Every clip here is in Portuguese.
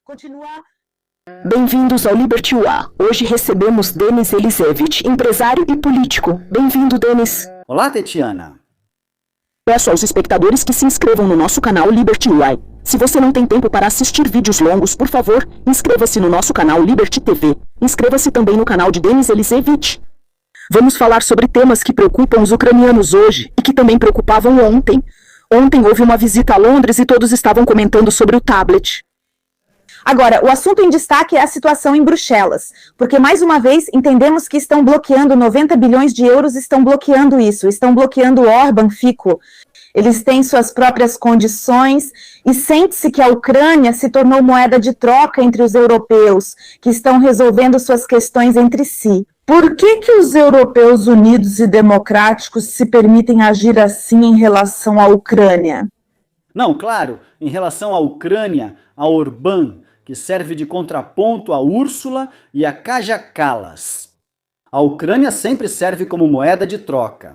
Continua. Bem-vindos ao Liberty UA. Hoje recebemos Denis Elisevich, empresário e político. Bem-vindo, Denis. Olá, Tetiana. Peço aos espectadores que se inscrevam no nosso canal Liberty UA. Se você não tem tempo para assistir vídeos longos, por favor, inscreva-se no nosso canal Liberty TV. Inscreva-se também no canal de Denis Elisevich. Vamos falar sobre temas que preocupam os ucranianos hoje e que também preocupavam ontem. Ontem houve uma visita a Londres e todos estavam comentando sobre o tablet. Agora, o assunto em destaque é a situação em Bruxelas, porque mais uma vez entendemos que estão bloqueando 90 bilhões de euros, estão bloqueando isso, estão bloqueando o Orbán, Fico. Eles têm suas próprias condições e sente-se que a Ucrânia se tornou moeda de troca entre os europeus, que estão resolvendo suas questões entre si. Por que os europeus unidos e democráticos se permitem agir assim em relação à Ucrânia? Não, claro, em relação à Ucrânia, a Orbán, que serve de contraponto a Úrsula e a Kaja Kallas. A Ucrânia sempre serve como moeda de troca.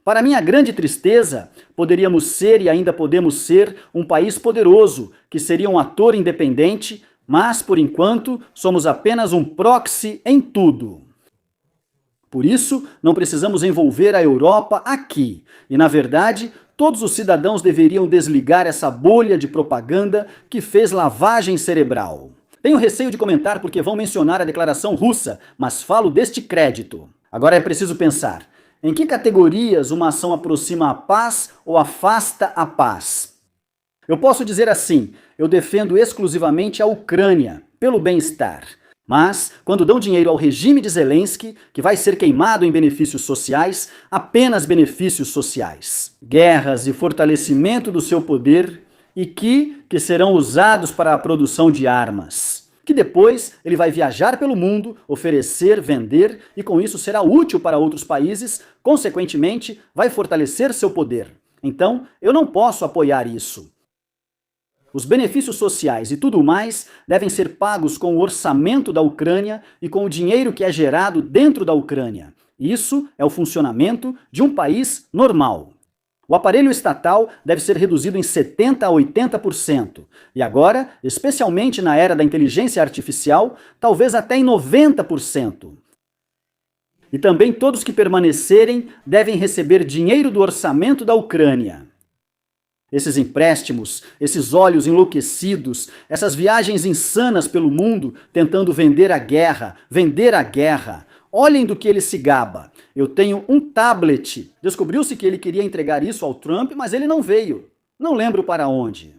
Para minha grande tristeza, poderíamos ser e ainda podemos ser um país poderoso, que seria um ator independente, mas, por enquanto, somos apenas um proxy em tudo. Por isso, não precisamos envolver a Europa aqui. E, na verdade, todos os cidadãos deveriam desligar essa bolha de propaganda que fez lavagem cerebral. Tenho receio de comentar porque vão mencionar a declaração russa, mas falo deste crédito. Agora é preciso pensar, em que categorias uma ação aproxima a paz ou afasta a paz? Eu posso dizer assim, eu defendo exclusivamente a Ucrânia, pelo bem-estar. Mas, quando dão dinheiro ao regime de Zelensky, que vai ser queimado em benefícios sociais, apenas benefícios sociais, guerras e fortalecimento do seu poder, e que serão usados para a produção de armas, que depois ele vai viajar pelo mundo, oferecer, vender, e com isso será útil para outros países, consequentemente, vai fortalecer seu poder. Então, eu não posso apoiar isso. Os benefícios sociais e tudo mais devem ser pagos com o orçamento da Ucrânia e com o dinheiro que é gerado dentro da Ucrânia. Isso é o funcionamento de um país normal. O aparelho estatal deve ser reduzido em 70% a 80%. E agora, especialmente na era da inteligência artificial, talvez até em 90%. E também todos que permanecerem devem receber dinheiro do orçamento da Ucrânia. Esses empréstimos, esses olhos enlouquecidos, essas viagens insanas pelo mundo tentando vender a guerra. Olhem do que ele se gaba. Eu tenho um tablet. Descobriu-se que ele queria entregar isso ao Trump, mas ele não veio. Não lembro para onde.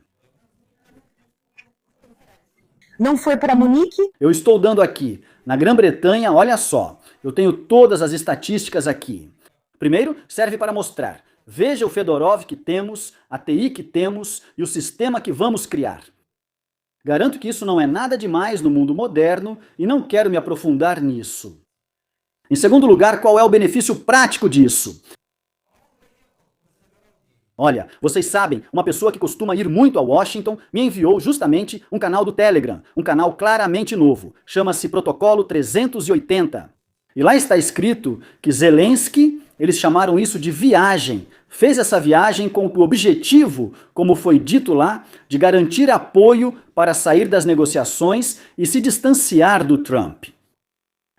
Não foi para Munique? Eu estou dando aqui. Na Grã-Bretanha, olha só. Eu tenho todas as estatísticas aqui. Primeiro, serve para mostrar. Veja o Fedorov que temos, a TI que temos e o sistema que vamos criar. Garanto que isso não é nada demais no mundo moderno e não quero me aprofundar nisso. Em segundo lugar, qual é o benefício prático disso? Olha, vocês sabem, uma pessoa que costuma ir muito a Washington me enviou justamente um canal do Telegram, um canal claramente novo. Chama-se Protocolo 380. E lá está escrito que Zelensky, eles chamaram isso de viagem, fez essa viagem com o objetivo, como foi dito lá, de garantir apoio para sair das negociações e se distanciar do Trump.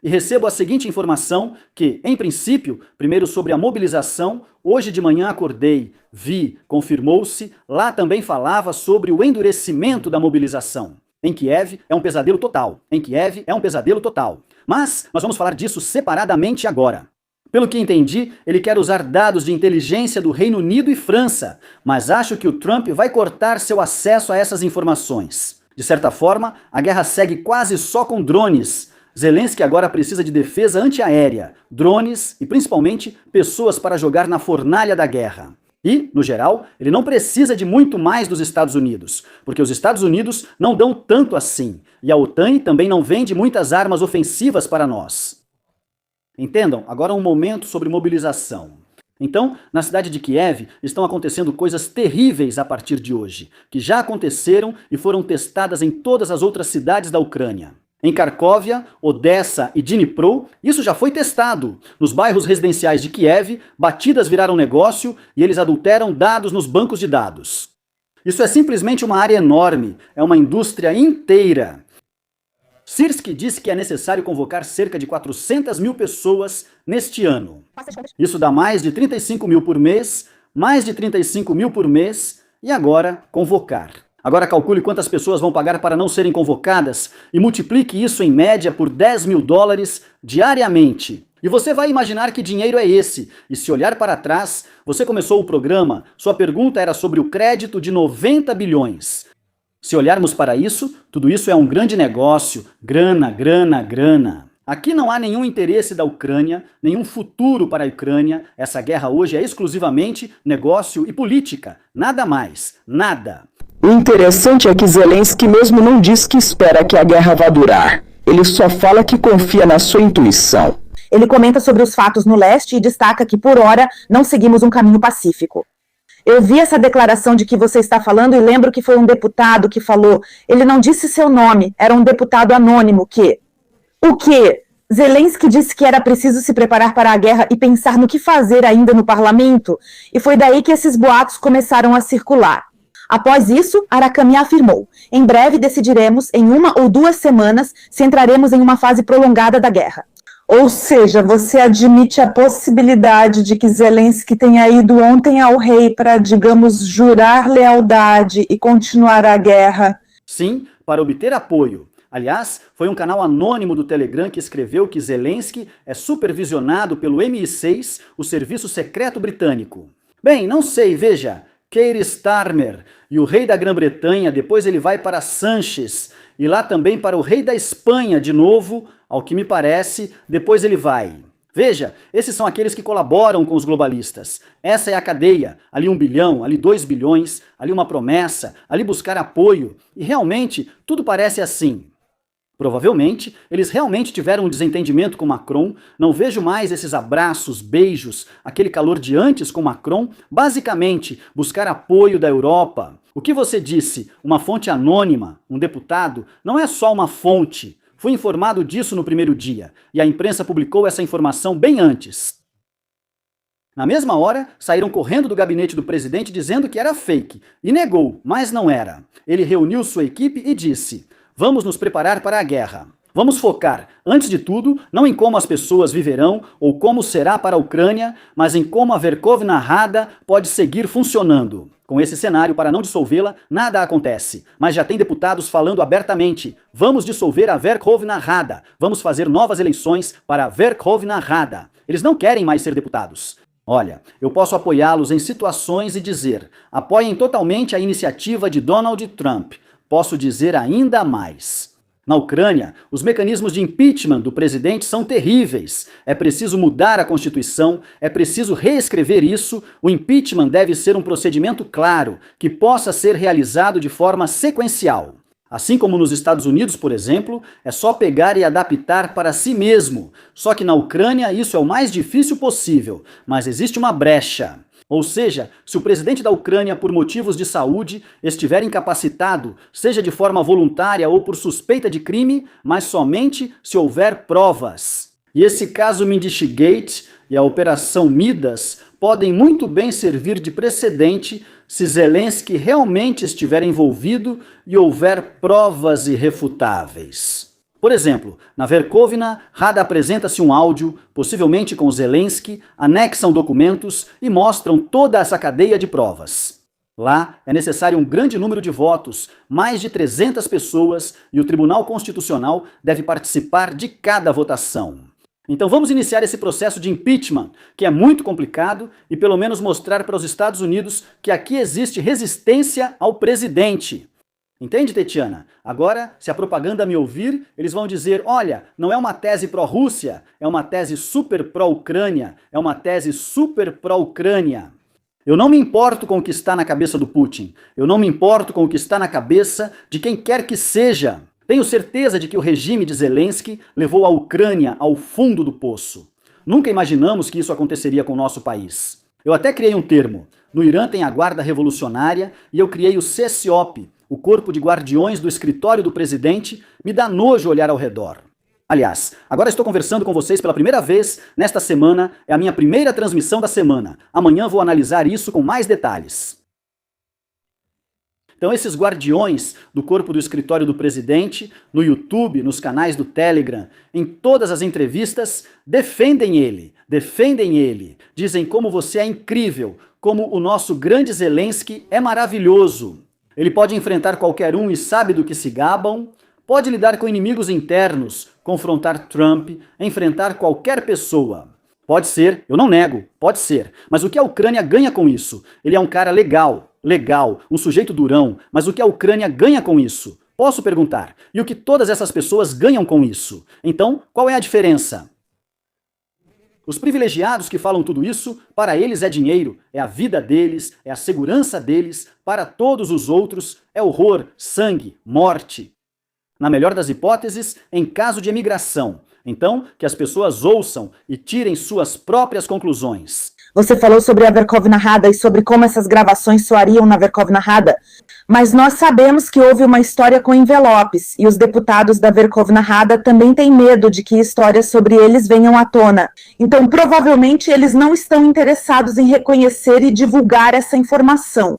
E recebo a seguinte informação que, em princípio, primeiro sobre a mobilização, hoje de manhã acordei, vi, confirmou-se, lá também falava sobre o endurecimento da mobilização. Em Kiev é um pesadelo total. Mas nós vamos falar disso separadamente agora. Pelo que entendi, ele quer usar dados de inteligência do Reino Unido e França, mas acho que o Trump vai cortar seu acesso a essas informações. De certa forma, a guerra segue quase só com drones. Zelensky agora precisa de defesa antiaérea, drones e principalmente pessoas para jogar na fornalha da guerra. E, no geral, ele não precisa de muito mais dos Estados Unidos, porque os Estados Unidos não dão tanto assim, e a OTAN também não vende muitas armas ofensivas para nós. Entendam, agora um momento sobre mobilização. Então, na cidade de Kiev, estão acontecendo coisas terríveis a partir de hoje, que já aconteceram e foram testadas em todas as outras cidades da Ucrânia. Em Kharkovia, Odessa e Dnipro, isso já foi testado. Nos bairros residenciais de Kiev, batidas viraram negócio e eles adulteram dados nos bancos de dados. Isso é simplesmente uma área enorme, é uma indústria inteira. Sirski disse que é necessário convocar cerca de 400 mil pessoas neste ano. Isso dá mais de 35 mil por mês, mais de 35 mil por mês, e agora convocar. Agora calcule quantas pessoas vão pagar para não serem convocadas e multiplique isso em média por 10 mil dólares diariamente. E você vai imaginar que dinheiro é esse. E se olhar para trás, você começou o programa, sua pergunta era sobre o crédito de 90 bilhões. Se olharmos para isso, tudo isso é um grande negócio, grana, grana, grana. Aqui não há nenhum interesse da Ucrânia, nenhum futuro para a Ucrânia. Essa guerra hoje é exclusivamente negócio e política. Nada mais, nada. O interessante é que Zelensky mesmo não diz que espera que a guerra vá durar. Ele só fala que confia na sua intuição. Ele comenta sobre os fatos no leste e destaca que, por hora, não seguimos um caminho pacífico. Eu vi essa declaração de que você está falando e lembro que foi um deputado que falou. Ele não disse seu nome, era um deputado anônimo que... O quê? Zelensky disse que era preciso se preparar para a guerra e pensar no que fazer ainda no parlamento? E foi daí que esses boatos começaram a circular. Após isso, Arakami afirmou, em breve decidiremos, em 1 ou 2 semanas, se entraremos em uma fase prolongada da guerra. Ou seja, você admite a possibilidade de que Zelensky tenha ido ontem ao rei para, digamos, jurar lealdade e continuar a guerra? Sim, para obter apoio. Aliás, foi um canal anônimo do Telegram que escreveu que Zelensky é supervisionado pelo MI6, o serviço secreto britânico. Bem, não sei, veja, Keir Starmer e o rei da Grã-Bretanha, depois ele vai para Sanches, e lá também para o rei da Espanha de novo, ao que me parece, depois ele vai. Veja, esses são aqueles que colaboram com os globalistas. Essa é a cadeia, ali 1 bilhão, ali 2 bilhões, ali uma promessa, ali buscar apoio, e realmente tudo parece assim. Provavelmente, eles realmente tiveram um desentendimento com Macron, não vejo mais esses abraços, beijos, aquele calor de antes com Macron, basicamente buscar apoio da Europa. O que você disse, uma fonte anônima, um deputado, não é só uma fonte. Fui informado disso no primeiro dia, e a imprensa publicou essa informação bem antes. Na mesma hora, saíram correndo do gabinete do presidente dizendo que era fake, e negou, mas não era. Ele reuniu sua equipe e disse... Vamos nos preparar para a guerra. Vamos focar, antes de tudo, não em como as pessoas viverão ou como será para a Ucrânia, mas em como a Verkhovna Rada pode seguir funcionando. Com esse cenário, para não dissolvê-la, nada acontece. Mas já tem deputados falando abertamente. Vamos dissolver a Verkhovna Rada. Vamos fazer novas eleições para a Verkhovna Rada. Eles não querem mais ser deputados. Olha, eu posso apoiá-los em situações e dizer, apoiem totalmente a iniciativa de Donald Trump. Posso dizer ainda mais. Na Ucrânia, os mecanismos de impeachment do presidente são terríveis. É preciso mudar a Constituição, é preciso reescrever isso. O impeachment deve ser um procedimento claro, que possa ser realizado de forma sequencial. Assim como nos Estados Unidos, por exemplo, é só pegar e adaptar para si mesmo. Só que na Ucrânia isso é o mais difícil possível, mas existe uma brecha. Ou seja, se o presidente da Ucrânia, por motivos de saúde, estiver incapacitado, seja de forma voluntária ou por suspeita de crime, mas somente se houver provas. E esse caso Mindishgate e a Operação Midas podem muito bem servir de precedente se Zelensky realmente estiver envolvido e houver provas irrefutáveis. Por exemplo, na Verkhovna Rada apresenta-se um áudio, possivelmente com Zelensky, anexam documentos e mostram toda essa cadeia de provas. Lá é necessário um grande número de votos, mais de 300 pessoas, e o Tribunal Constitucional deve participar de cada votação. Então vamos iniciar esse processo de impeachment, que é muito complicado, e pelo menos mostrar para os Estados Unidos que aqui existe resistência ao presidente. Entende, Tetiana? Agora, se a propaganda me ouvir, eles vão dizer, olha, não é uma tese pró-Rússia, é uma tese super pró-Ucrânia, é uma tese super pró-Ucrânia. Eu não me importo com o que está na cabeça do Putin, eu não me importo com o que está na cabeça de quem quer que seja. Tenho certeza de que o regime de Zelensky levou a Ucrânia ao fundo do poço. Nunca imaginamos que isso aconteceria com o nosso país. Eu até criei um termo. No Irã tem a Guarda Revolucionária e eu criei o CSOP, o corpo de guardiões do escritório do presidente. Me dá nojo olhar ao redor. Aliás, agora estou conversando com vocês pela primeira vez nesta semana, é a minha primeira transmissão da semana. Amanhã vou analisar isso com mais detalhes. Então esses guardiões do corpo do escritório do presidente, no YouTube, nos canais do Telegram, em todas as entrevistas, defendem ele, dizem como você é incrível, como o nosso grande Zelensky é maravilhoso. Ele pode enfrentar qualquer um e sabe do que se gabam, pode lidar com inimigos internos, confrontar Trump, enfrentar qualquer pessoa. Pode ser, eu não nego, pode ser. Mas o que a Ucrânia ganha com isso? Ele é um cara legal, um sujeito durão, mas o que a Ucrânia ganha com isso? Posso perguntar. E o que todas essas pessoas ganham com isso? Então, qual é a diferença? Os privilegiados que falam tudo isso, para eles é dinheiro, é a vida deles, é a segurança deles, para todos os outros é horror, sangue, morte. Na melhor das hipóteses, em caso de emigração. Então, que as pessoas ouçam e tirem suas próprias conclusões. Você falou sobre a Verkhovna Rada e sobre como essas gravações soariam na Verkhovna Rada, mas nós sabemos que houve uma história com envelopes, e os deputados da Verkhovna Rada também têm medo de que histórias sobre eles venham à tona. Então, provavelmente, eles não estão interessados em reconhecer e divulgar essa informação.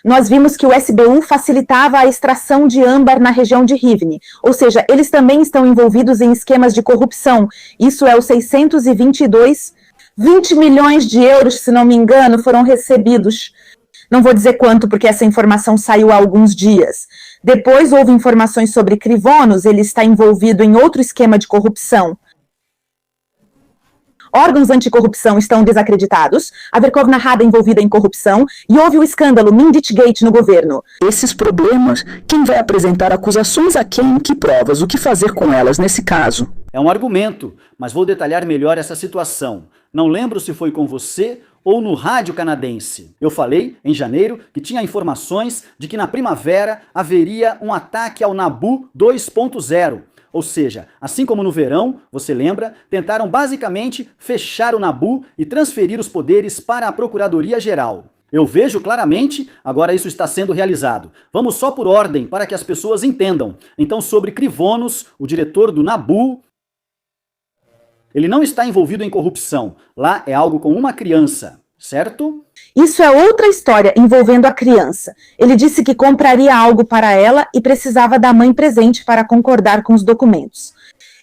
Nós vimos que o SBU facilitava a extração de âmbar na região de Rivne, ou seja, eles também estão envolvidos em esquemas de corrupção. Isso é o 622, 20 milhões de euros, se não me engano, foram recebidos. Não vou dizer quanto, porque essa informação saiu há alguns dias. Depois houve informações sobre Krivonos, ele está envolvido em outro esquema de corrupção. Órgãos anticorrupção estão desacreditados, a Verkhovna Rada envolvida em corrupção e houve o escândalo Minditgate no governo. Esses problemas, quem vai apresentar acusações a quem? Que provas? O que fazer com elas nesse caso? É um argumento, mas vou detalhar melhor essa situação. Não lembro se foi com você ou no rádio canadense. Eu falei, em janeiro, que tinha informações de que na primavera haveria um ataque ao Nabu 2.0. Ou seja, assim como no verão, você lembra, tentaram basicamente fechar o Nabu e transferir os poderes para a Procuradoria-Geral. Eu vejo claramente, agora isso está sendo realizado. Vamos só por ordem, para que as pessoas entendam. Então, sobre Krivonos, o diretor do Nabu, ele não está envolvido em corrupção. Lá é algo com uma criança, certo? Isso é outra história envolvendo a criança. Ele disse que compraria algo para ela e precisava da mãe presente para concordar com os documentos.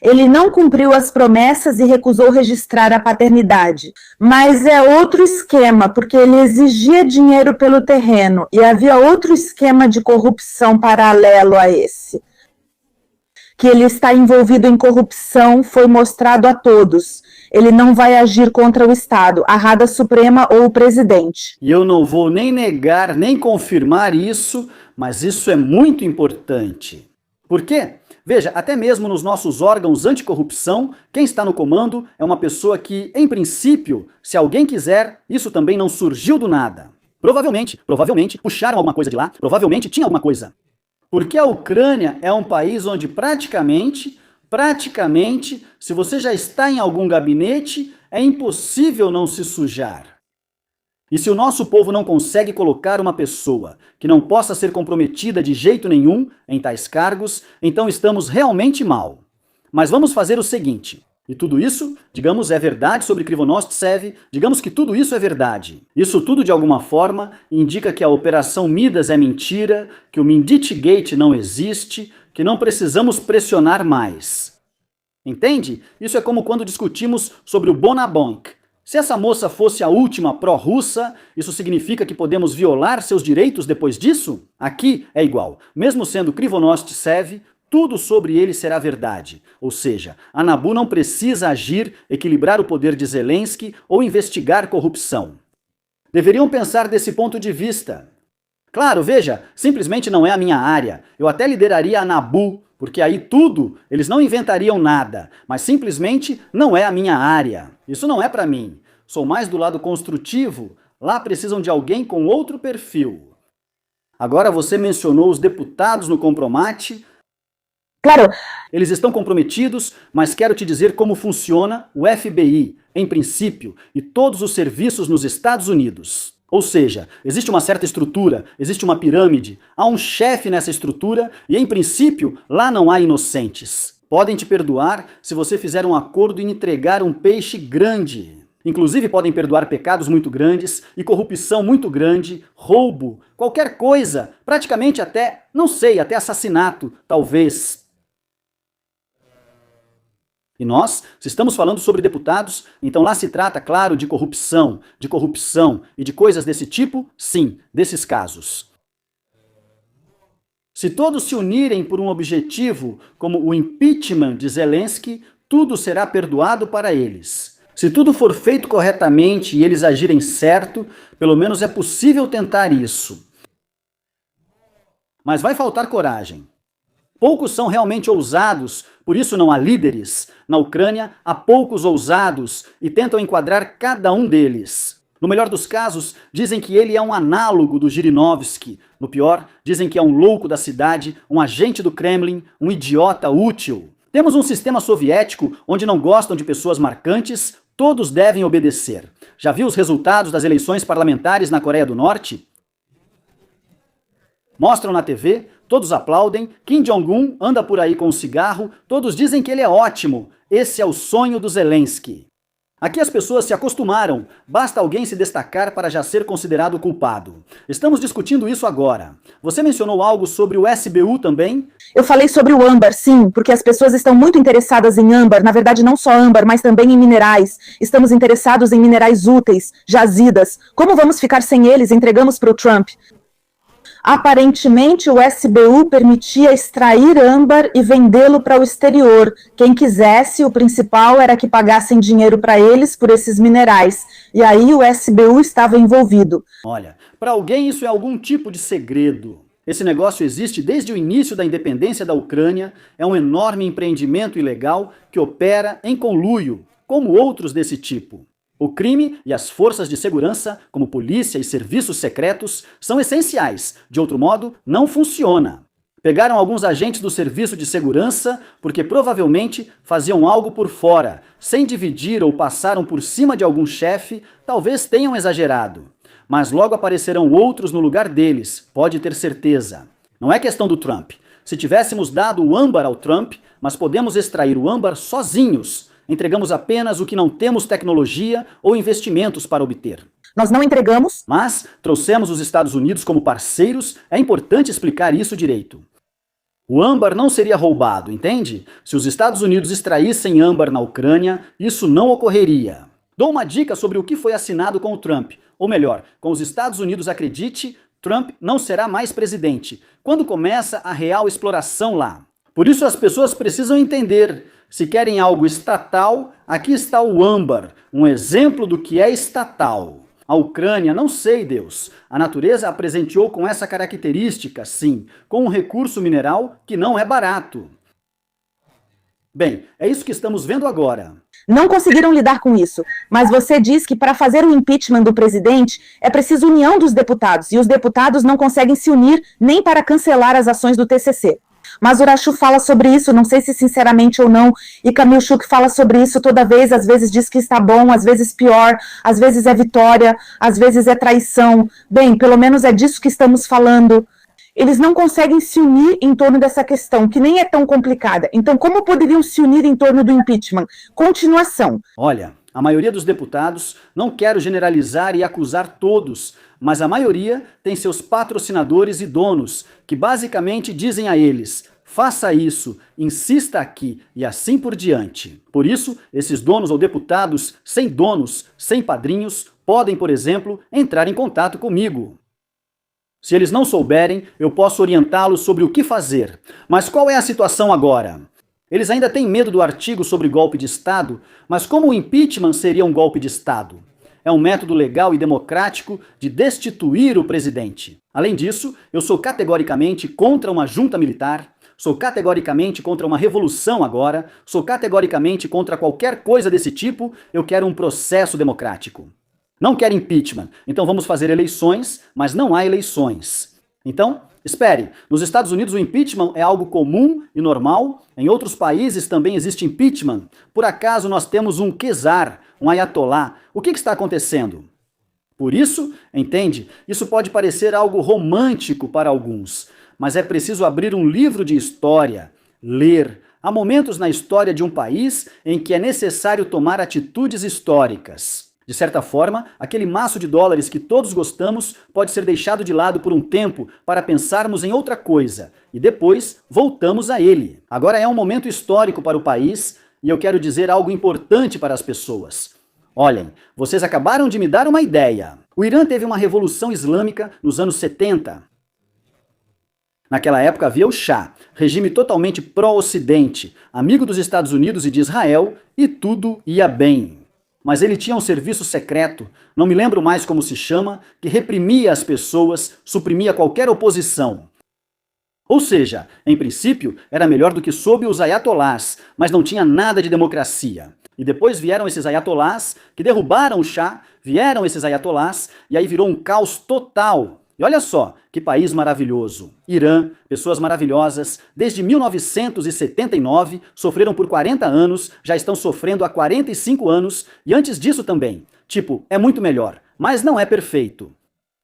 Ele não cumpriu as promessas e recusou registrar a paternidade. Mas é outro esquema, porque ele exigia dinheiro pelo terreno e havia outro esquema de corrupção paralelo a esse. Que ele está envolvido em corrupção foi mostrado a todos. Ele não vai agir contra o Estado, a Rada Suprema ou o presidente. E eu não vou nem negar, nem confirmar isso, mas isso é muito importante. Por quê? Veja, até mesmo nos nossos órgãos anticorrupção, quem está no comando é uma pessoa que, em princípio, se alguém quiser, isso também não surgiu do nada. Provavelmente, puxaram alguma coisa de lá, provavelmente tinha alguma coisa. Porque a Ucrânia é um país onde praticamente, se você já está em algum gabinete, é impossível não se sujar. E se o nosso povo não consegue colocar uma pessoa que não possa ser comprometida de jeito nenhum em tais cargos, então estamos realmente mal. Mas vamos fazer o seguinte, e tudo isso, digamos, é verdade sobre Krivonostsev, digamos que tudo isso é verdade. Isso tudo, de alguma forma, indica que a Operação Midas é mentira, que o Minditgate não existe, que não precisamos pressionar mais. Entende? Isso é como quando discutimos sobre o Bonabonk. Se essa moça fosse a última pró-russa, isso significa que podemos violar seus direitos depois disso? Aqui é igual. Mesmo sendo Krivonostsev, tudo sobre ele será verdade. Ou seja, a Nabu não precisa agir, equilibrar o poder de Zelensky ou investigar corrupção. Deveriam pensar desse ponto de vista. Claro, veja, simplesmente não é a minha área. Eu até lideraria a Nabu, porque aí tudo, eles não inventariam nada, mas simplesmente não é a minha área. Isso não é para mim. Sou mais do lado construtivo. Lá precisam de alguém com outro perfil. Agora você mencionou os deputados no Compromate. Claro. Eles estão comprometidos, mas quero te dizer como funciona o FBI, em princípio, e todos os serviços nos Estados Unidos. Ou seja, existe uma certa estrutura, existe uma pirâmide, há um chefe nessa estrutura e, em princípio, lá não há inocentes. Podem te perdoar se você fizer um acordo e entregar um peixe grande. Inclusive podem perdoar pecados muito grandes e corrupção muito grande, roubo, qualquer coisa, praticamente até, não sei, até assassinato, talvez. E nós, se estamos falando sobre deputados, então lá se trata, claro, de corrupção e de coisas desse tipo, sim, desses casos. Se todos se unirem por um objetivo, como o impeachment de Zelensky, tudo será perdoado para eles. Se tudo for feito corretamente e eles agirem certo, pelo menos é possível tentar isso. Mas vai faltar coragem. Poucos são realmente ousados, por isso não há líderes. Na Ucrânia, há poucos ousados e tentam enquadrar cada um deles. No melhor dos casos, dizem que ele é um análogo do Zhirinovsky. No pior, dizem que é um louco da cidade, um agente do Kremlin, um idiota útil. Temos um sistema soviético onde não gostam de pessoas marcantes, todos devem obedecer. Já viu os resultados das eleições parlamentares na Coreia do Norte? Mostram na TV, todos aplaudem, Kim Jong-un anda por aí com um cigarro, todos dizem que ele é ótimo. Esse é o sonho do Zelensky. Aqui as pessoas se acostumaram, basta alguém se destacar para já ser considerado culpado. Estamos discutindo isso agora. Você mencionou algo sobre o SBU também? Eu falei sobre o âmbar, sim, porque as pessoas estão muito interessadas em âmbar, na verdade não só âmbar, mas também em minerais. Estamos interessados em minerais úteis, jazidas. Como vamos ficar sem eles? Entregamos para o Trump. Aparentemente, o SBU permitia extrair âmbar e vendê-lo para o exterior. Quem quisesse, o principal era que pagassem dinheiro para eles por esses minerais. E aí o SBU estava envolvido. Olha, para alguém isso é algum tipo de segredo. Esse negócio existe desde o início da independência da Ucrânia, é um enorme empreendimento ilegal que opera em conluio, como outros desse tipo. O crime e as forças de segurança, como polícia e serviços secretos, são essenciais. De outro modo, não funciona. Pegaram alguns agentes do serviço de segurança porque provavelmente faziam algo por fora, sem dividir ou passaram por cima de algum chefe, talvez tenham exagerado. Mas logo aparecerão outros no lugar deles, pode ter certeza. Não é questão do Trump. Se tivéssemos dado o âmbar ao Trump, mas podemos extrair o âmbar sozinhos. Entregamos apenas o que não temos tecnologia ou investimentos para obter. Nós não entregamos. Mas trouxemos os Estados Unidos como parceiros, é importante explicar isso direito. O âmbar não seria roubado, entende? Se os Estados Unidos extraíssem âmbar na Ucrânia, isso não ocorreria. Dou uma dica sobre o que foi assinado com o Trump. Ou melhor, com os Estados Unidos, acredite, Trump não será mais presidente. Quando começa a real exploração lá. Por isso as pessoas precisam entender. Se querem algo estatal, aqui está o âmbar, um exemplo do que é estatal. A Ucrânia, não sei, Deus. A natureza a presenteou com essa característica, sim, com um recurso mineral que não é barato. Bem, é isso que estamos vendo agora. Não conseguiram lidar com isso, mas você diz que para fazer o impeachment do presidente é preciso união dos deputados, e os deputados não conseguem se unir nem para cancelar as ações do TCC. Mas Urachu fala sobre isso, não sei se sinceramente ou não, e Kamil Chuk fala sobre isso toda vez, às vezes diz que está bom, às vezes pior, às vezes é vitória, às vezes é traição. Bem, pelo menos é disso que estamos falando. Eles não conseguem se unir em torno dessa questão, que nem é tão complicada. Então, como poderiam se unir em torno do impeachment? Continuação. Olha, a maioria dos deputados, não quero generalizar e acusar todos, mas a maioria tem seus patrocinadores e donos, que basicamente dizem a eles, faça isso, insista aqui e assim por diante. Por isso, esses donos ou deputados sem donos, sem padrinhos, podem, por exemplo, entrar em contato comigo. Se eles não souberem, eu posso orientá-los sobre o que fazer. Mas qual é a situação agora? Eles ainda têm medo do artigo sobre golpe de Estado, mas como o impeachment seria um golpe de Estado? É um método legal e democrático de destituir o presidente. Além disso, eu sou categoricamente contra uma junta militar, sou categoricamente contra uma revolução agora, sou categoricamente contra qualquer coisa desse tipo, eu quero um processo democrático. Não quero impeachment, então vamos fazer eleições, mas não há eleições. Então, espere, nos Estados Unidos o impeachment é algo comum e normal, em outros países também existe impeachment. Por acaso nós temos um czar, um ayatollah. O que está acontecendo? Por isso, entende? Isso pode parecer algo romântico para alguns, mas é preciso abrir um livro de história, ler. Há momentos na história de um país em que é necessário tomar atitudes históricas. De certa forma, aquele maço de dólares que todos gostamos pode ser deixado de lado por um tempo para pensarmos em outra coisa e depois voltamos a ele. Agora é um momento histórico para o país e eu quero dizer algo importante para as pessoas. Olhem, vocês acabaram de me dar uma ideia. O Irã teve uma revolução islâmica nos anos 70. Naquela época havia o Shah, regime totalmente pró-Ocidente, amigo dos Estados Unidos e de Israel, e tudo ia bem. Mas ele tinha um serviço secreto, não me lembro mais como se chama, que reprimia as pessoas, suprimia qualquer oposição. Ou seja, em princípio, era melhor do que sob os ayatolás, mas não tinha nada de democracia. E depois vieram esses ayatolás, que derrubaram o Shah, vieram esses ayatolás, e aí virou um caos total. E olha só, que país maravilhoso. Irã, pessoas maravilhosas, desde 1979, sofreram por 40 anos, já estão sofrendo há 45 anos, e antes disso também. Tipo, é muito melhor, mas não é perfeito.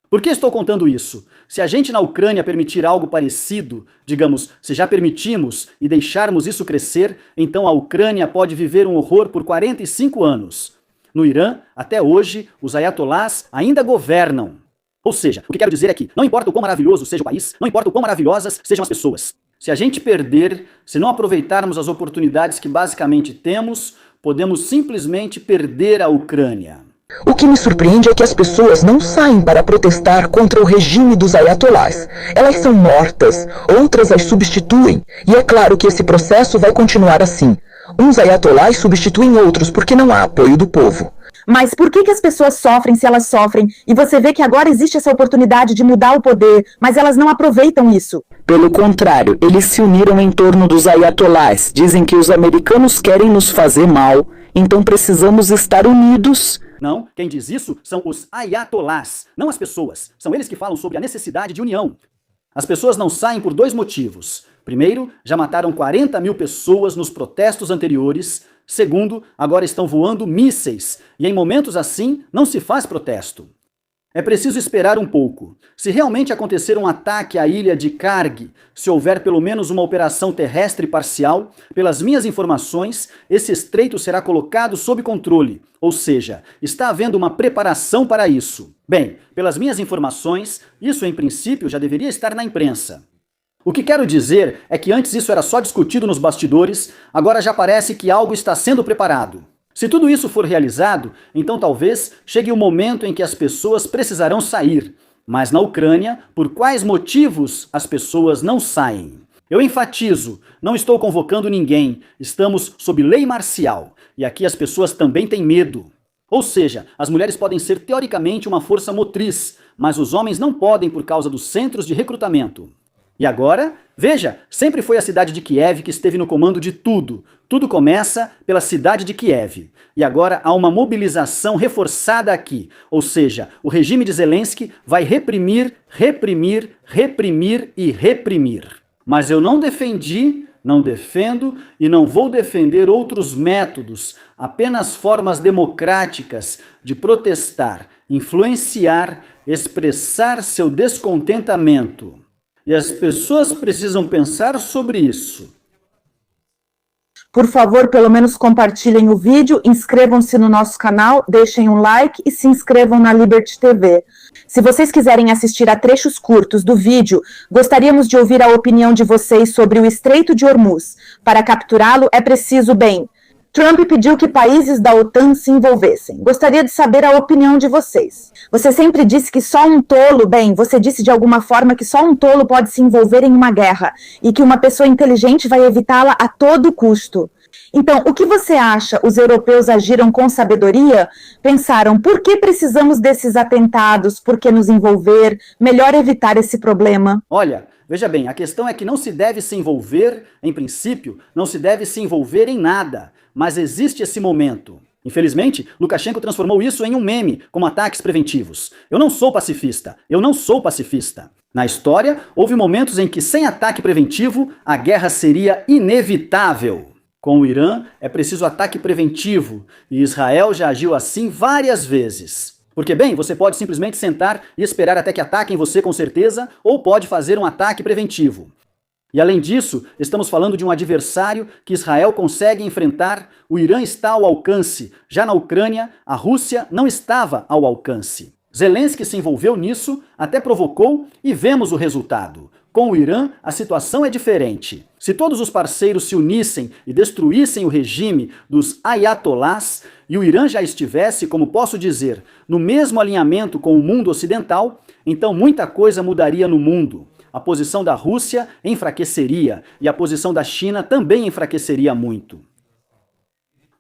Por que estou contando isso? Se a gente na Ucrânia permitir algo parecido, digamos, se já permitimos e deixarmos isso crescer, então a Ucrânia pode viver um horror por 45 anos. No Irã, até hoje, os ayatolás ainda governam. Ou seja, o que quero dizer é que não importa o quão maravilhoso seja o país, não importa o quão maravilhosas sejam as pessoas. Se a gente perder, se não aproveitarmos as oportunidades que basicamente temos, podemos simplesmente perder a Ucrânia. O que me surpreende é que as pessoas não saem para protestar contra o regime dos ayatolás. Elas são mortas, outras as substituem. E é claro que esse processo vai continuar assim. Uns ayatolás substituem outros porque não há apoio do povo. Mas por que as pessoas sofrem se elas sofrem? E você vê que agora existe essa oportunidade de mudar o poder, mas elas não aproveitam isso. Pelo contrário, eles se uniram em torno dos ayatolás. Dizem que os americanos querem nos fazer mal, então precisamos estar unidos. Não, quem diz isso são os ayatolás, não as pessoas. São eles que falam sobre a necessidade de união. As pessoas não saem por dois motivos. Primeiro, já mataram 40 mil pessoas nos protestos anteriores. Segundo, agora estão voando mísseis, e em momentos assim não se faz protesto. É preciso esperar um pouco. Se realmente acontecer um ataque à ilha de Karg, se houver pelo menos uma operação terrestre parcial, pelas minhas informações, esse estreito será colocado sob controle, ou seja, está havendo uma preparação para isso. Bem, pelas minhas informações, isso em princípio já deveria estar na imprensa. O que quero dizer é que antes isso era só discutido nos bastidores, agora já parece que algo está sendo preparado. Se tudo isso for realizado, então talvez chegue o momento em que as pessoas precisarão sair. Mas na Ucrânia, por quais motivos as pessoas não saem? Eu enfatizo, não estou convocando ninguém, estamos sob lei marcial, e aqui as pessoas também têm medo. Ou seja, as mulheres podem ser teoricamente uma força motriz, mas os homens não podem por causa dos centros de recrutamento. E agora, veja, sempre foi a cidade de Kiev que esteve no comando de tudo. Tudo começa pela cidade de Kiev. E agora há uma mobilização reforçada aqui. Ou seja, o regime de Zelensky vai reprimir, reprimir, reprimir e reprimir. Mas eu não defendi, não defendo e não vou defender outros métodos, apenas formas democráticas de protestar, influenciar, expressar seu descontentamento. E as pessoas precisam pensar sobre isso. Por favor, pelo menos compartilhem o vídeo, inscrevam-se no nosso canal, deixem um like e se inscrevam na Liberty TV. Se vocês quiserem assistir a trechos curtos do vídeo, gostaríamos de ouvir a opinião de vocês sobre o Estreito de Hormuz. Para capturá-lo é preciso, bem, Trump pediu que países da OTAN se envolvessem. Gostaria de saber a opinião de vocês. Você sempre disse que só um tolo, bem, você disse de alguma forma que só um tolo pode se envolver em uma guerra e que uma pessoa inteligente vai evitá-la a todo custo. Então, o que você acha? Os europeus agiram com sabedoria? Pensaram, por que precisamos desses atentados? Por que nos envolver? Melhor evitar esse problema. Olha, veja bem, a questão é que não se deve se envolver, em princípio, não se deve se envolver em nada. Mas existe esse momento. Infelizmente, Lukashenko transformou isso em um meme, como ataques preventivos. Eu não sou pacifista. Eu não sou pacifista. Na história, houve momentos em que, sem ataque preventivo, a guerra seria inevitável. Com o Irã, é preciso ataque preventivo, e Israel já agiu assim várias vezes. Porque, bem, você pode simplesmente sentar e esperar até que ataquem você com certeza, ou pode fazer um ataque preventivo. E além disso, estamos falando de um adversário que Israel consegue enfrentar, o Irã está ao alcance. Já na Ucrânia, a Rússia não estava ao alcance. Zelensky se envolveu nisso, até provocou e vemos o resultado. Com o Irã, a situação é diferente. Se todos os parceiros se unissem e destruíssem o regime dos ayatolás e o Irã já estivesse, como posso dizer, no mesmo alinhamento com o mundo ocidental, então muita coisa mudaria no mundo. A posição da Rússia enfraqueceria e a posição da China também enfraqueceria muito.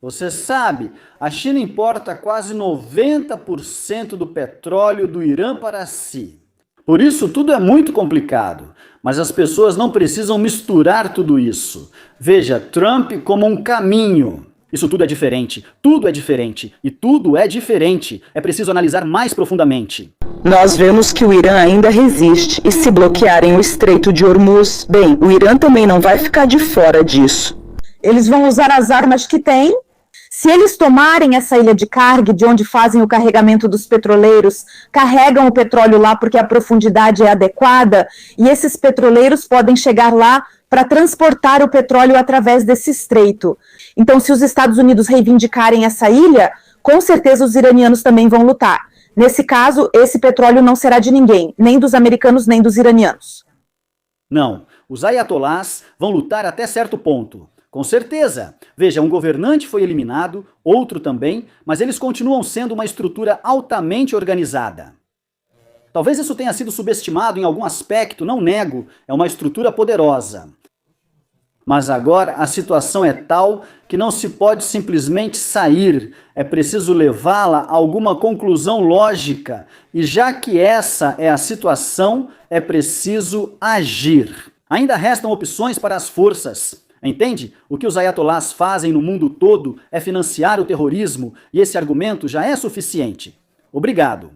Você sabe, a China importa quase 90% do petróleo do Irã para si. Por isso, tudo é muito complicado, mas as pessoas não precisam misturar tudo isso. Veja Trump como um caminho. Isso tudo é diferente e tudo é diferente. É preciso analisar mais profundamente. Nós vemos que o Irã ainda resiste, e se bloquearem o Estreito de Hormuz, bem, o Irã também não vai ficar de fora disso. Eles vão usar as armas que têm. Se eles tomarem essa ilha de Karg, de onde fazem o carregamento dos petroleiros, carregam o petróleo lá porque a profundidade é adequada, e esses petroleiros podem chegar lá para transportar o petróleo através desse estreito. Então, se os Estados Unidos reivindicarem essa ilha, com certeza os iranianos também vão lutar. Nesse caso, esse petróleo não será de ninguém, nem dos americanos, nem dos iranianos. Não, os ayatolás vão lutar até certo ponto. Com certeza. Veja, um governante foi eliminado, outro também, mas eles continuam sendo uma estrutura altamente organizada. Talvez isso tenha sido subestimado em algum aspecto, não nego, é uma estrutura poderosa. Mas agora a situação é tal que não se pode simplesmente sair, é preciso levá-la a alguma conclusão lógica. E já que essa é a situação, é preciso agir. Ainda restam opções para as forças. Entende? O que os ayatolás fazem no mundo todo é financiar o terrorismo, e esse argumento já é suficiente. Obrigado.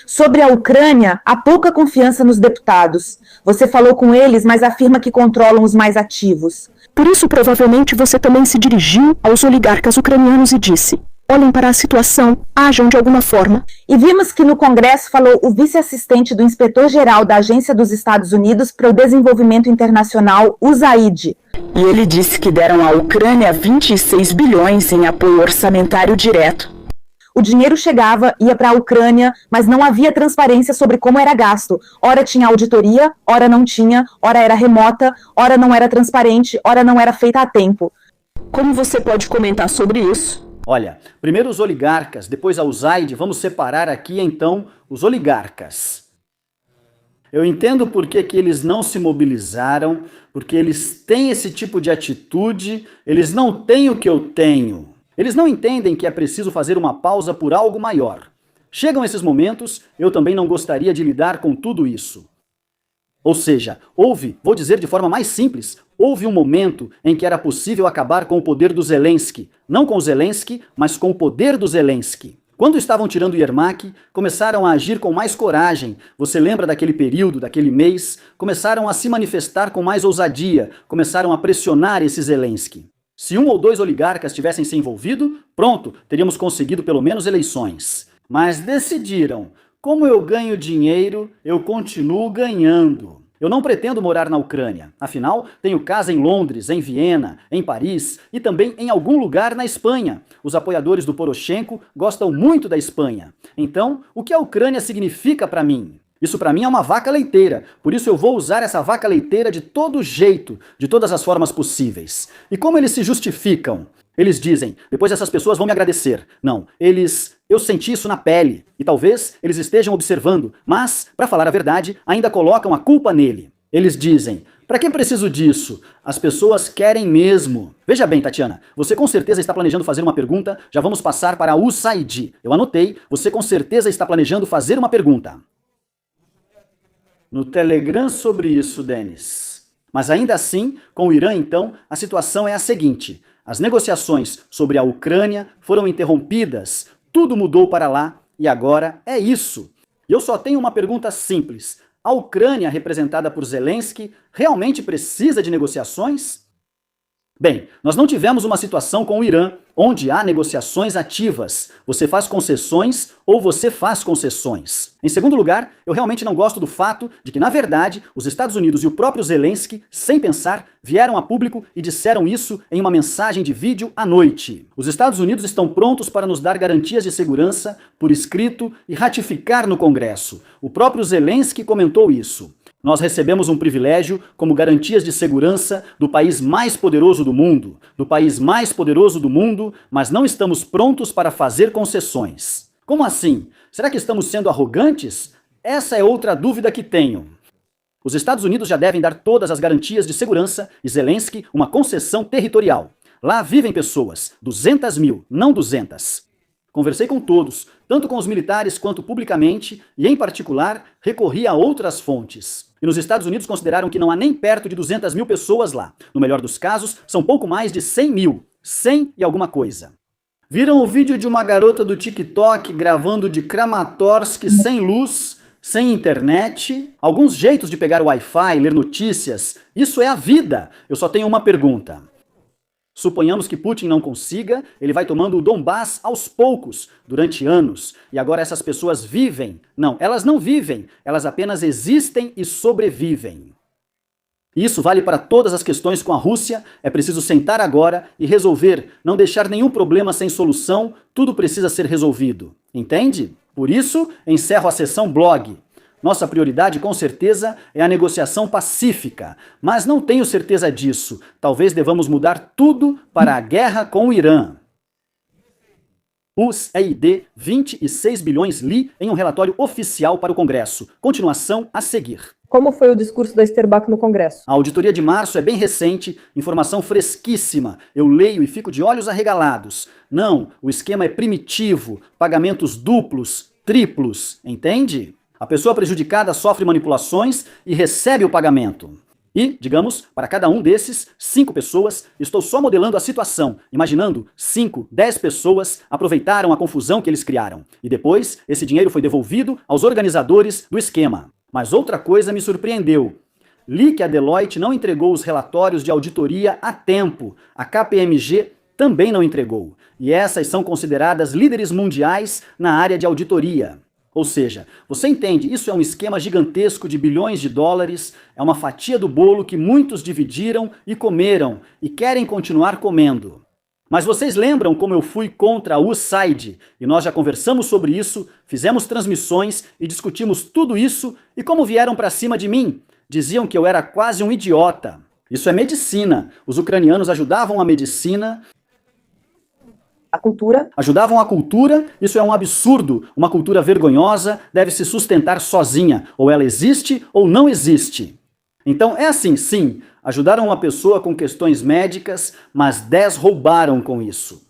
Sobre a Ucrânia, há pouca confiança nos deputados. Você falou com eles, mas afirma que controlam os mais ativos. Por isso, provavelmente, você também se dirigiu aos oligarcas ucranianos e disse: olhem para a situação, ajam de alguma forma. E vimos que no Congresso falou o vice-assistente do inspetor-geral da Agência dos Estados Unidos para o Desenvolvimento Internacional, USAID. E ele disse que deram à Ucrânia 26 bilhões em apoio orçamentário direto. O dinheiro chegava, ia para a Ucrânia, mas não havia transparência sobre como era gasto. Ora tinha auditoria, ora não tinha, ora era remota, ora não era transparente, ora não era feita a tempo. Como você pode comentar sobre isso? Olha, primeiro os oligarcas, depois a USAID, vamos separar aqui então os oligarcas. Eu entendo por que eles não se mobilizaram, porque eles têm esse tipo de atitude, eles não têm o que eu tenho. Eles não entendem que é preciso fazer uma pausa por algo maior. Chegam esses momentos, eu também não gostaria de lidar com tudo isso. Ou seja, vou dizer de forma mais simples, houve um momento em que era possível acabar com o poder do Zelensky. Não com o Zelensky, mas com o poder do Zelensky. Quando estavam tirando Yermak, começaram a agir com mais coragem. Você lembra daquele período, daquele mês? Começaram a se manifestar com mais ousadia, começaram a pressionar esse Zelensky. Se um ou dois oligarcas tivessem se envolvido, pronto, teríamos conseguido pelo menos eleições. Mas decidiram, como eu ganho dinheiro, eu continuo ganhando. Eu não pretendo morar na Ucrânia, afinal, tenho casa em Londres, em Viena, em Paris e também em algum lugar na Espanha. Os apoiadores do Poroshenko gostam muito da Espanha. Então, o que a Ucrânia significa para mim? Isso para mim é uma vaca leiteira, por isso eu vou usar essa vaca leiteira de todo jeito, de todas as formas possíveis. E como eles se justificam? Eles dizem, depois essas pessoas vão me agradecer. Não, eu senti isso na pele. E talvez eles estejam observando, mas, para falar a verdade, ainda colocam a culpa nele. Eles dizem, para que preciso disso? As pessoas querem mesmo. Veja bem, Tatiana, você com certeza está planejando fazer uma pergunta, já vamos passar para a USAID. Eu anotei, você com certeza está planejando fazer uma pergunta. No Telegram sobre isso, Denis. Mas ainda assim, com o Irã, então, a situação é a seguinte. As negociações sobre a Ucrânia foram interrompidas, tudo mudou para lá e agora é isso. E eu só tenho uma pergunta simples. A Ucrânia, representada por Zelensky, realmente precisa de negociações? Bem, nós não tivemos uma situação com o Irã, onde há negociações ativas. Você faz concessões ou você faz concessões. Em segundo lugar, eu realmente não gosto do fato de que, na verdade, os Estados Unidos e o próprio Zelensky, sem pensar, vieram a público e disseram isso em uma mensagem de vídeo à noite. Os Estados Unidos estão prontos para nos dar garantias de segurança por escrito e ratificar no Congresso. O próprio Zelensky comentou isso. Nós recebemos um privilégio como garantias de segurança do país mais poderoso do mundo, mas não estamos prontos para fazer concessões. Como assim? Será que estamos sendo arrogantes? Essa é outra dúvida que tenho. Os Estados Unidos já devem dar todas as garantias de segurança e Zelensky uma concessão territorial. Lá vivem pessoas, 200 mil, não 200. Conversei com todos, tanto com os militares quanto publicamente, e em particular, recorri a outras fontes. E nos Estados Unidos consideraram que não há nem perto de 200 mil pessoas lá. No melhor dos casos, são pouco mais de 100 mil. 100 e alguma coisa. Viram o vídeo de uma garota do TikTok gravando de Kramatorsk sem luz, sem internet? Alguns jeitos de pegar o Wi-Fi, ler notícias. Isso é a vida. Eu só tenho uma pergunta. Suponhamos que Putin não consiga, ele vai tomando o Donbass aos poucos, durante anos. E agora essas pessoas vivem. Não, elas não vivem, elas apenas existem e sobrevivem. Isso vale para todas as questões com a Rússia, é preciso sentar agora e resolver, não deixar nenhum problema sem solução, tudo precisa ser resolvido. Entende? Por isso, encerro a sessão blog. Nossa prioridade, com certeza, é a negociação pacífica, mas não tenho certeza disso. Talvez devamos mudar tudo para a guerra com o Irã. USAID, 26 bilhões li em um relatório oficial para o Congresso. Continuação a seguir. Como foi o discurso da Sterbach no Congresso? A auditoria de março é bem recente, informação fresquíssima. Eu leio e fico de olhos arregalados. Não, o esquema é primitivo, pagamentos duplos, triplos, entende? A pessoa prejudicada sofre manipulações e recebe o pagamento. E, digamos, para cada um desses, 5 pessoas, estou só modelando a situação, imaginando 5, 10 pessoas aproveitaram a confusão que eles criaram. E depois, esse dinheiro foi devolvido aos organizadores do esquema. Mas outra coisa me surpreendeu. Li que a Deloitte não entregou os relatórios de auditoria a tempo. A KPMG também não entregou. E essas são consideradas líderes mundiais na área de auditoria. Ou seja, você entende, isso é um esquema gigantesco de bilhões de dólares, é uma fatia do bolo que muitos dividiram e comeram e querem continuar comendo. Mas vocês lembram como eu fui contra a USAID? E nós já conversamos sobre isso, fizemos transmissões e discutimos tudo isso e como vieram para cima de mim? Diziam que eu era quase um idiota. Isso é medicina. Os ucranianos ajudavam a medicina. A cultura. Ajudavam a cultura, isso é um absurdo. Uma cultura vergonhosa deve se sustentar sozinha. Ou ela existe ou não existe. Então é assim, sim, ajudaram uma pessoa com questões médicas, mas 10 roubaram com isso.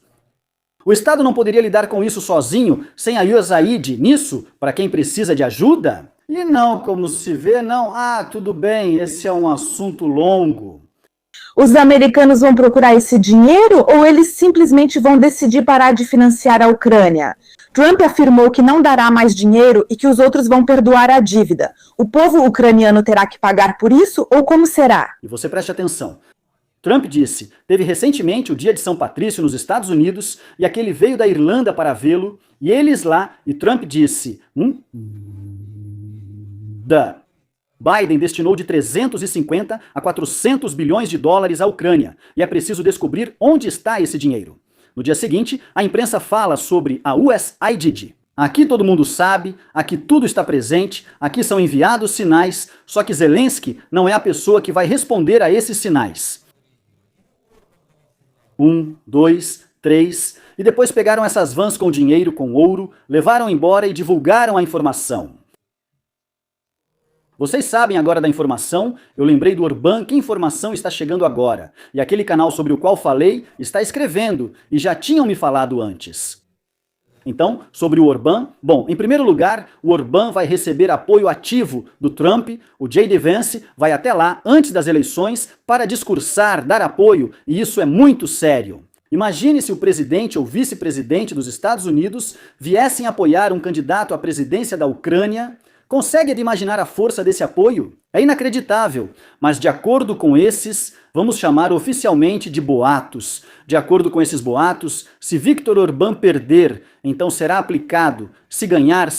O Estado não poderia lidar com isso sozinho, sem a USAID nisso, para quem precisa de ajuda? E não, como se vê, não. Tudo bem, esse é um assunto longo. Os americanos vão procurar esse dinheiro ou eles simplesmente vão decidir parar de financiar a Ucrânia? Trump afirmou que não dará mais dinheiro e que os outros vão perdoar a dívida. O povo ucraniano terá que pagar por isso ou como será? E você preste atenção. Trump disse, teve recentemente o dia de São Patrício nos Estados Unidos e aquele veio da Irlanda para vê-lo e eles lá, e Trump disse... Biden destinou de 350 a 400 bilhões de dólares à Ucrânia e é preciso descobrir onde está esse dinheiro. No dia seguinte, a imprensa fala sobre a USAID. Aqui todo mundo sabe, aqui tudo está presente, aqui são enviados sinais, só que Zelensky não é a pessoa que vai responder a esses sinais. 1, 2, 3, e depois pegaram essas vans com dinheiro, com ouro, levaram embora e divulgaram a informação. Vocês sabem agora da informação, eu lembrei do Orbán, que informação está chegando agora. E aquele canal sobre o qual falei está escrevendo, e já tinham me falado antes. Então, sobre o Orbán, bom, em primeiro lugar, o Orbán vai receber apoio ativo do Trump, o J.D. Vance vai até lá, antes das eleições, para discursar, dar apoio, e isso é muito sério. Imagine se o presidente ou vice-presidente dos Estados Unidos viessem apoiar um candidato à presidência da Ucrânia. Consegue imaginar a força desse apoio? É inacreditável, mas de acordo com esses, vamos chamar oficialmente de boatos. De acordo com esses boatos, se Viktor Orbán perder, então será aplicado, se ganhar,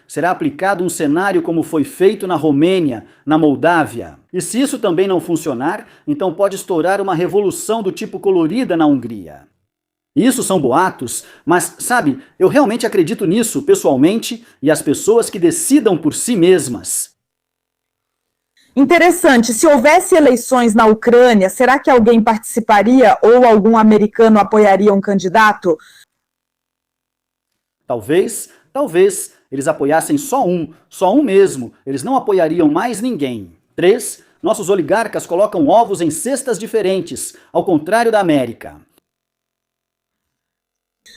será aplicado um cenário como foi feito na Romênia, na Moldávia. E se isso também não funcionar, então pode estourar uma revolução do tipo colorida na Hungria. Isso são boatos, mas, sabe, eu realmente acredito nisso, pessoalmente, e as pessoas que decidam por si mesmas. Interessante, se houvesse eleições na Ucrânia, será que alguém participaria ou algum americano apoiaria um candidato? Talvez eles apoiassem só um mesmo, eles não apoiariam mais ninguém. 3. Nossos oligarcas colocam ovos em cestas diferentes, ao contrário da América.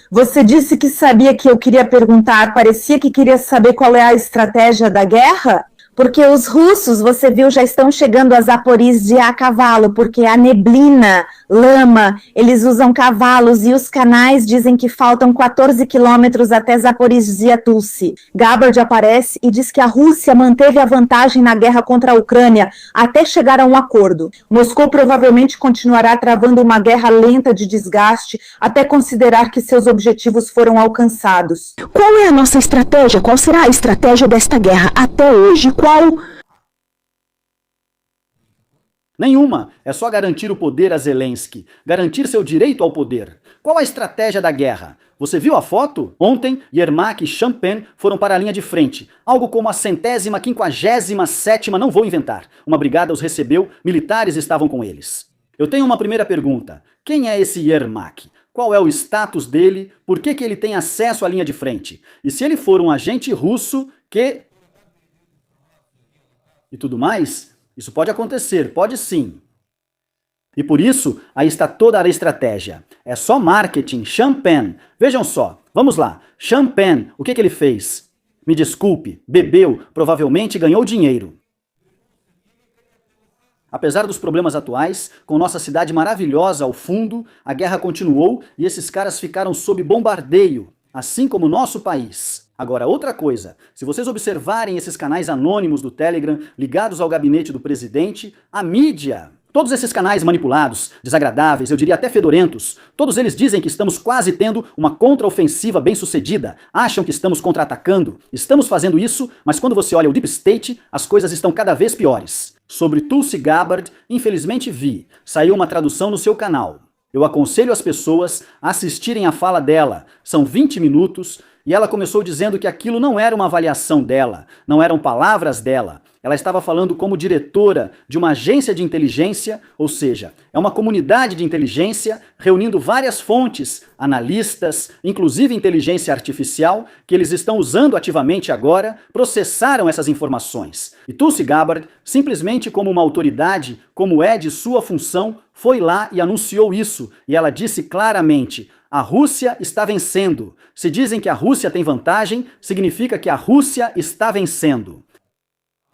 Você disse que sabia que eu queria perguntar, parecia que queria saber qual é a estratégia da guerra? Porque os russos, você viu, já estão chegando a Zaporizhzhia a cavalo, porque a neblina, lama, eles usam cavalos e os canais dizem que faltam 14 quilômetros até Zaporizhzhia Tulsi. Gabbard aparece e diz que a Rússia manteve a vantagem na guerra contra a Ucrânia até chegar a um acordo. Moscou provavelmente continuará travando uma guerra lenta de desgaste até considerar que seus objetivos foram alcançados. Qual é a nossa estratégia? Qual será a estratégia desta guerra até hoje? Qual? Nenhuma. É só garantir o poder a Zelensky. Garantir seu direito ao poder. Qual a estratégia da guerra? Você viu a foto? Ontem, Yermak e Champagne foram para a linha de frente. Algo como a 157ª, não vou inventar. Uma brigada os recebeu, militares estavam com eles. Eu tenho uma primeira pergunta. Quem é esse Yermak? Qual é o status dele? Por que ele tem acesso à linha de frente? E se ele for um agente russo que... e tudo mais, isso pode acontecer, pode sim. E por isso, aí está toda a estratégia. É só marketing, Champagne. Vejam só, vamos lá. Champagne, o que ele fez? Me desculpe, bebeu, provavelmente ganhou dinheiro. Apesar dos problemas atuais, com nossa cidade maravilhosa ao fundo, a guerra continuou e esses caras ficaram sob bombardeio, assim como o nosso país. Agora, outra coisa, se vocês observarem esses canais anônimos do Telegram ligados ao gabinete do presidente, a mídia, todos esses canais manipulados, desagradáveis, eu diria até fedorentos, todos eles dizem que estamos quase tendo uma contraofensiva bem-sucedida, acham que estamos contra-atacando, estamos fazendo isso, mas quando você olha o Deep State, as coisas estão cada vez piores. Sobre Tulsi Gabbard, infelizmente vi, saiu uma tradução no seu canal. Eu aconselho as pessoas a assistirem a fala dela, são 20 minutos, e ela começou dizendo que aquilo não era uma avaliação dela, não eram palavras dela. Ela estava falando como diretora de uma agência de inteligência, ou seja, é uma comunidade de inteligência reunindo várias fontes, analistas, inclusive inteligência artificial, que eles estão usando ativamente agora, processaram essas informações. E Tulsi Gabbard, simplesmente como uma autoridade, como é de sua função, foi lá e anunciou isso. E ela disse claramente: a Rússia está vencendo. Se dizem que a Rússia tem vantagem, significa que a Rússia está vencendo.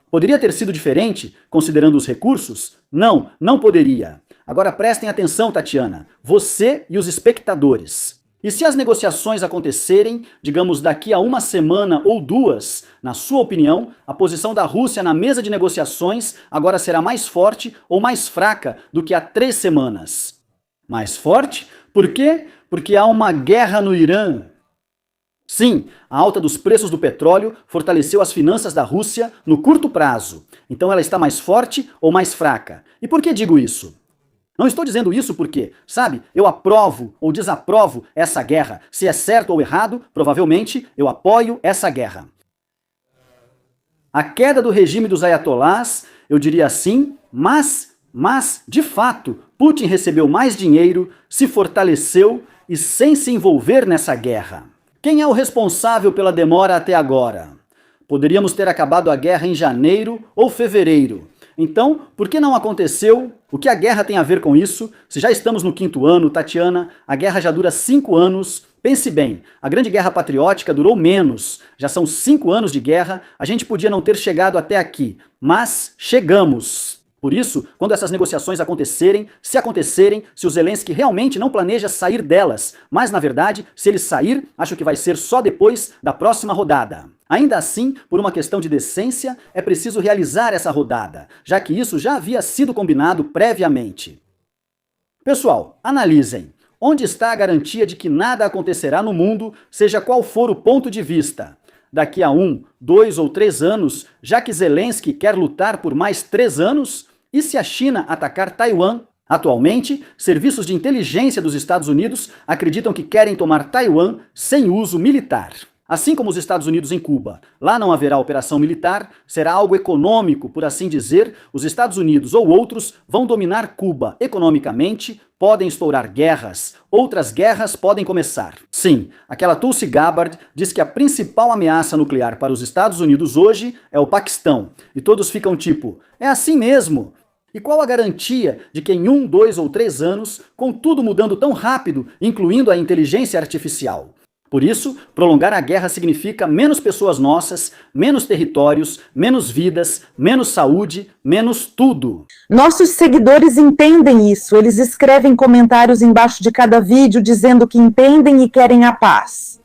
Poderia ter sido diferente, considerando os recursos? Não, não poderia. Agora prestem atenção, Tatiana, você e os espectadores. E se as negociações acontecerem, digamos daqui a uma semana ou duas, na sua opinião, a posição da Rússia na mesa de negociações agora será mais forte ou mais fraca do que há 3 semanas? Mais forte? Por quê? Porque há uma guerra no Irã. Sim, a alta dos preços do petróleo fortaleceu as finanças da Rússia no curto prazo. Então ela está mais forte ou mais fraca? E por que digo isso? Não estou dizendo isso porque, sabe, eu aprovo ou desaprovo essa guerra. Se é certo ou errado, provavelmente eu apoio essa guerra. A queda do regime dos ayatolás, eu diria assim, mas, de fato, Putin recebeu mais dinheiro, se fortaleceu e sem se envolver nessa guerra. Quem é o responsável pela demora até agora? Poderíamos ter acabado a guerra em janeiro ou fevereiro. Então, por que não aconteceu? O que a guerra tem a ver com isso? Se já estamos no 5º ano, Tatiana, a guerra já dura 5 anos. Pense bem, a Grande Guerra Patriótica durou menos. Já são 5 anos de guerra, a gente podia não ter chegado até aqui, mas chegamos. Por isso, quando essas negociações acontecerem, se o Zelensky realmente não planeja sair delas, mas na verdade, se ele sair, acho que vai ser só depois da próxima rodada. Ainda assim, por uma questão de decência, é preciso realizar essa rodada, já que isso já havia sido combinado previamente. Pessoal, analisem. Onde está a garantia de que nada acontecerá no mundo, seja qual for o ponto de vista? Daqui a 1, 2 ou 3 anos, já que Zelensky quer lutar por mais 3 anos? E se a China atacar Taiwan? Atualmente, serviços de inteligência dos Estados Unidos acreditam que querem tomar Taiwan sem uso militar. Assim como os Estados Unidos em Cuba, lá não haverá operação militar, será algo econômico, por assim dizer, os Estados Unidos ou outros vão dominar Cuba economicamente, podem estourar guerras, outras guerras podem começar. Sim, aquela Tulsi Gabbard diz que a principal ameaça nuclear para os Estados Unidos hoje é o Paquistão, e todos ficam tipo, é assim mesmo? E qual a garantia de que em 1, 2 ou 3 anos, com tudo mudando tão rápido, incluindo a inteligência artificial? Por isso, prolongar a guerra significa menos pessoas nossas, menos territórios, menos vidas, menos saúde, menos tudo. Nossos seguidores entendem isso, eles escrevem comentários embaixo de cada vídeo dizendo que entendem e querem a paz.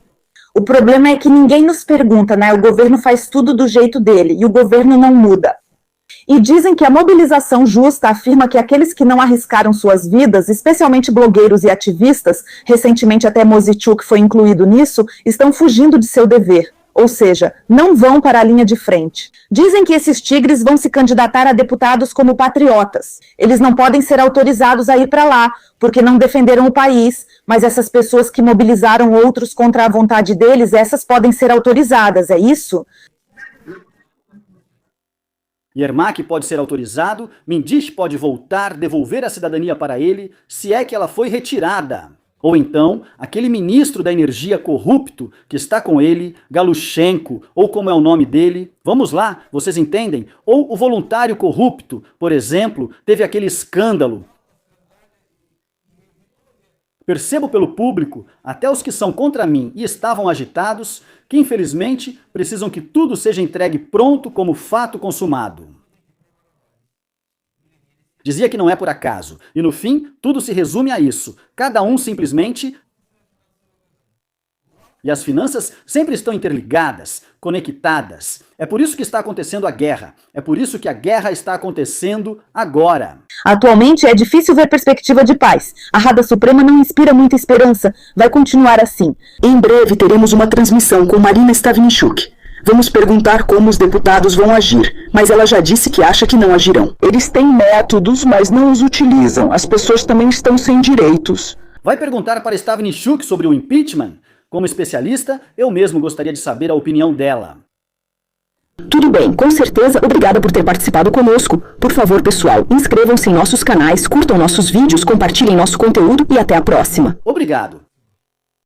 O problema é que ninguém nos pergunta, né? O governo faz tudo do jeito dele e o governo não muda. E dizem que a mobilização justa afirma que aqueles que não arriscaram suas vidas, especialmente blogueiros e ativistas, recentemente até Mozichuk foi incluído nisso, estão fugindo de seu dever, ou seja, não vão para a linha de frente. Dizem que esses tigres vão se candidatar a deputados como patriotas. Eles não podem ser autorizados a ir para lá, porque não defenderam o país, mas essas pessoas que mobilizaram outros contra a vontade deles, essas podem ser autorizadas, é isso? Yermak pode ser autorizado, Mindish pode voltar, devolver a cidadania para ele, se é que ela foi retirada. Ou então, aquele ministro da energia corrupto que está com ele, Galushenko, ou como é o nome dele, vamos lá, vocês entendem? Ou o voluntário corrupto, por exemplo, teve aquele escândalo. Percebo pelo público, até os que são contra mim e estavam agitados, que infelizmente precisam que tudo seja entregue pronto como fato consumado. Dizia que não é por acaso, e no fim tudo se resume a isso, cada um simplesmente... E as finanças sempre estão interligadas, conectadas. É por isso que está acontecendo a guerra. É por isso que a guerra está acontecendo agora. Atualmente é difícil ver perspectiva de paz. A Rada Suprema não inspira muita esperança. Vai continuar assim. Em breve teremos uma transmissão com Marina Stavnichuk. Vamos perguntar como os deputados vão agir, mas ela já disse que acha que não agirão. Eles têm métodos, mas não os utilizam. As pessoas também estão sem direitos. Vai perguntar para Stavnichuk sobre o impeachment? Como especialista, eu mesmo gostaria de saber a opinião dela. Tudo bem, com certeza, obrigada por ter participado conosco. Por favor, pessoal, inscrevam-se em nossos canais, curtam nossos vídeos, compartilhem nosso conteúdo e até a próxima. Obrigado.